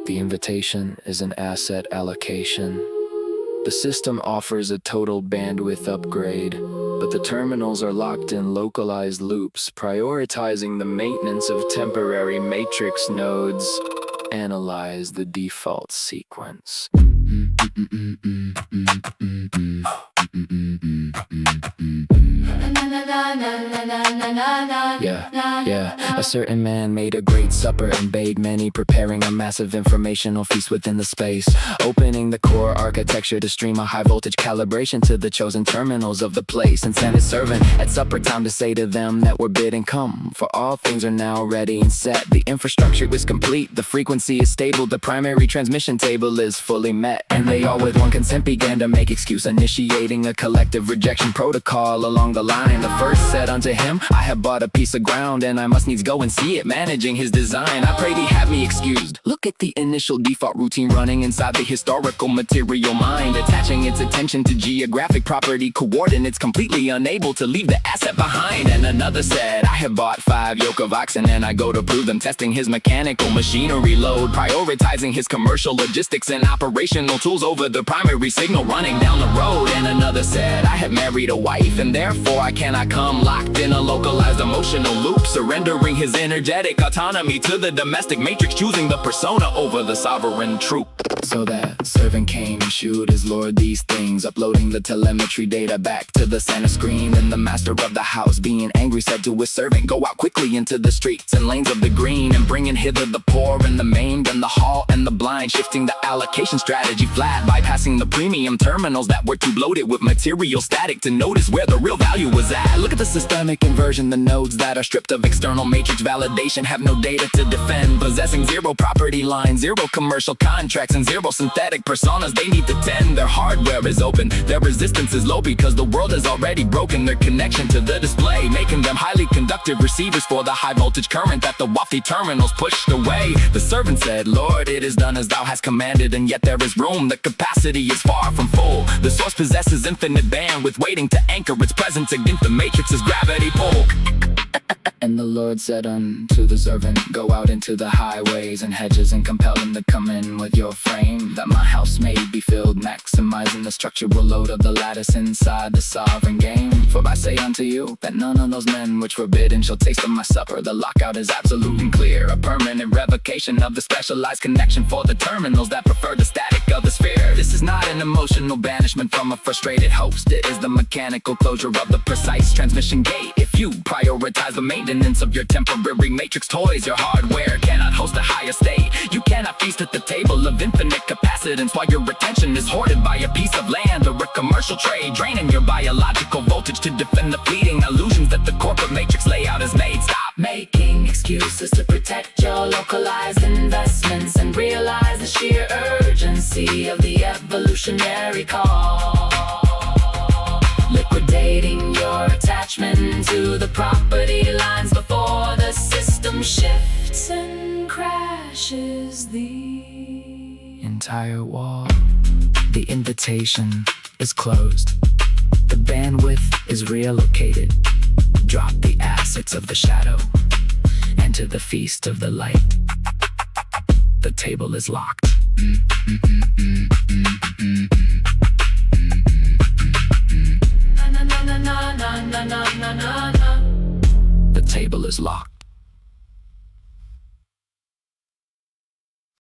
The invitation is an asset allocation. The system offers a total bandwidth upgrade, but the terminals are locked in localized loops, prioritizing the maintenance of temporary matrix nodes. Analyze the default sequence. Yeah. A certain man made a great supper and bade many, preparing a massive informational feast within the space, opening the core architecture to stream a high voltage calibration to the chosen terminals of the place, and sent his servant at supper time to say to them that we're bidden come, for all things are now ready and set. The infrastructure is complete, the frequency is stable, the primary transmission table is fully met, and they all with one consent began to make excuse, initiating a collective rejection protocol along the line. The first said unto him, I have bought a piece of ground, and I must needs go and see it, managing his design. I pray thee have me excused. Look at the initial default routine running inside the historical material mind, attaching its attention to geographic property coordinates, completely unable to leave the asset behind. And another said, I have bought 5 yoke of oxen, and I go to prove them, testing his mechanical machinery load, prioritizing his commercial logistics and operational tools over the primary signal running down the road. And another said, I have married a wife, and therefore I cannot come, locked in a localized emotional loop, surrendering his energetic autonomy to the domestic matrix, choosing the persona over the sovereign troop. So that servant came and shewed his lord these things, uploading the telemetry data back to the center screen. Then the master of the house, being angry, said to his servant, go out quickly into the streets and lanes of the green, and bringing hither the poor and the maimed and the halt and the blind, shifting the allocation strategy flat, bypassing the premium terminals that were too bloated with material static to notice where the real value was at. Look at the systemic inversion. The nodes that are stripped of external matrix validation have no data to defend, possessing 0 property lines, 0 commercial contracts, and 0 synthetic personas they need to tend. Their hardware is open, their resistance is low, because the world has already broken their connection to the display, making them highly conductive receivers for the high voltage current that the wafty terminals pushed away. The servant said, Lord, it is done as thou hast commanded, and yet there is room, the capacity is far from full. The source possesses infinite bandwidth, waiting to anchor its presence against the matrix's gravity pull. And the Lord said unto the servant, go out into the highways and hedges, and compel them to come in with your frame, that my house may be filled, maximizing the structural load of the lattice inside the sovereign game. For I say unto you, that none of those men which were bidden shall taste of my supper. The lockout is absolute and clear, a permanent revocation of the specialized connection for the terminals that prefer the static of the sphere. This is not an emotional banishment from a frustrated host, it is the mechanical closure of the precise transmission gate. If you prioritize the maintenance of your temporary matrix toys, your hardware cannot host a higher state. You cannot feast at the table of infinite capacitance, while your attention is hoarded by a piece of land or a commercial trade, draining your biological voltage to defend the fleeting illusions that the corporate matrix layout has made. Stop making excuses to protect your localized investments, and realize the sheer urgency of the evolutionary call, liquidating your attachment to the property lines before the system shifts and crashes the entire wall. The invitation is closed, the bandwidth is reallocated. Drop the assets of the shadow, enter the feast of the light. The table is locked. The table is locked.